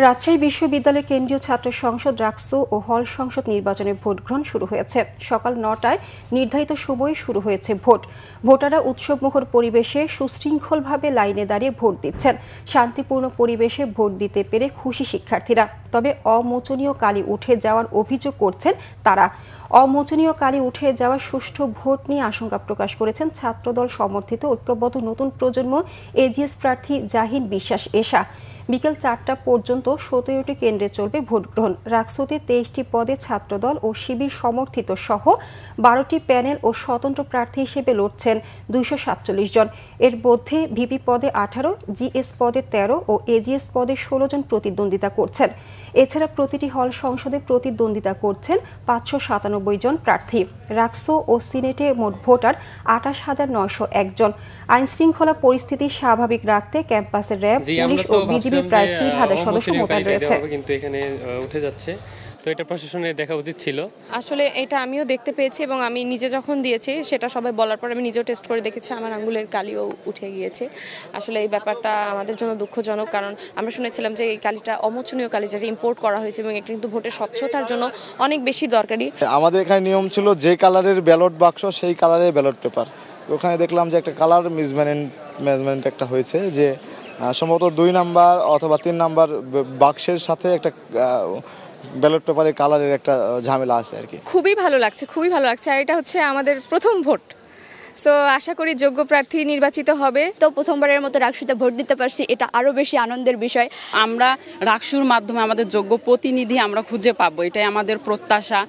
রাজশাহী বিশ্ববিদ্যালয় কেন্দ্রীয় ছাত্র সংসদ রাকসু ও হল সংসদ নির্বাচনের ভোট গ্রহণ শুরু হয়েছে। সকাল ৯টায় নির্ধারিত সময়ে শুরু হয়েছে ভোট। ভোটাররা উৎসবমুখর পরিবেশে সুশৃঙ্খলভাবে লাইনে দাঁড়িয়ে ভোট দিচ্ছেন। শান্তিপূর্ণ পরিবেশে ভোট দিতে পেরে খুশি শিক্ষার্থীরা। তবে অমোচনীয় কালি উঠে যাওয়ার অভিযোগ করছেন তারা। অমোচনীয় কালি উঠে যাওয়া সুষ্ঠু ভোট নিয়ে আশঙ্কা প্রকাশ করেছেন ছাত্রদল সমর্থিত ঐক্যবদ্ধ নতুন প্রজন্ম এজিএস প্রার্থী জাহিদ বিশ্বাস এশা। বিকেল ৪টা পর্যন্ত ১৭টি কেন্দ্রে চলবে ভোট গ্রহণ। রাকসুতে ২৩টি পদে ছাত্রদল ও শিবির সমর্থিত সহ ১২টি প্যানেল ও স্বতন্ত্র প্রার্থী হিসেবে লড়ছেন ২৪৭ জন। এর মধ্যে ভিপি পদে ১৮, জিএস পদে ১৩ ও এজিএস পদে ১৬ জন প্রতিদ্বন্দ্বিতা করছেন। এছাড়া প্রতিটি হল সংসদে প্রতিদ্বন্দ্বিতা করছেন ৫৯৭ জন প্রার্থী। রাকসু ও সিনেটে মোট ভোটার ২৮,৯০১ জন। আইন শৃঙ্খলা পরিস্থিতি স্বাভাবিক রাখতে ক্যাম্পাসে র্যাব, পুলিশ ও বিজিবি প্রায় ৩,০০০ সদস্য মোতায়েন রয়েছে। কিন্তু এখানে উঠে যাচ্ছে, তো এটা প্রশাসনের দেখা উচিত ছিল। আসলে এটা আমিও দেখতে পেয়েছি এবং আমি নিজে যখন দিয়েছি সেটা সবাই বলার পর আমি নিজেও টেস্ট করে দেখেছি, আমার আঙ্গুলের কালিও উঠে গিয়েছে। আসলে এই ব্যাপারটা আমাদের জন্য দুঃখজনক, কারণ আমরা শুনেছিলাম যে এই কালিটা অমোচনীয় কালি, যেটা ইম্পোর্ট করা হয়েছে এবং এটা কিন্তু ভোটের স্বচ্ছতার জন্য অনেক বেশি দরকারি। আমাদের এখানে নিয়ম ছিল যে কালারের ব্যালট বাক্স সেই কালারের ব্যালট পেপার। ওখানে দেখলাম যে একটা কালার মিসম্যানেজমেন্ট একটা হয়েছে, যে সম্ভবত ২ নাম্বার অথবা ৩ নাম্বার বাক্সের সাথে একটা ব্যালট পেপারের কালারের একটা ঝামেলা আছে আর কি। খুবই ভালো লাগছে আর এটা হচ্ছে আমাদের প্রথম ভোট, সো আশা করি যোগ্য প্রার্থী নির্বাচিত হবে। তো প্রথমবারের মতো রাকসুতে ভোট দিতে পারছি, এটা আরো বেশি আনন্দের বিষয়। আমরা রাকসুর মাধ্যমে আমাদের যোগ্য প্রতিনিধি আমরা খুঁজে পাবো, এটাই আমাদের প্রত্যাশা।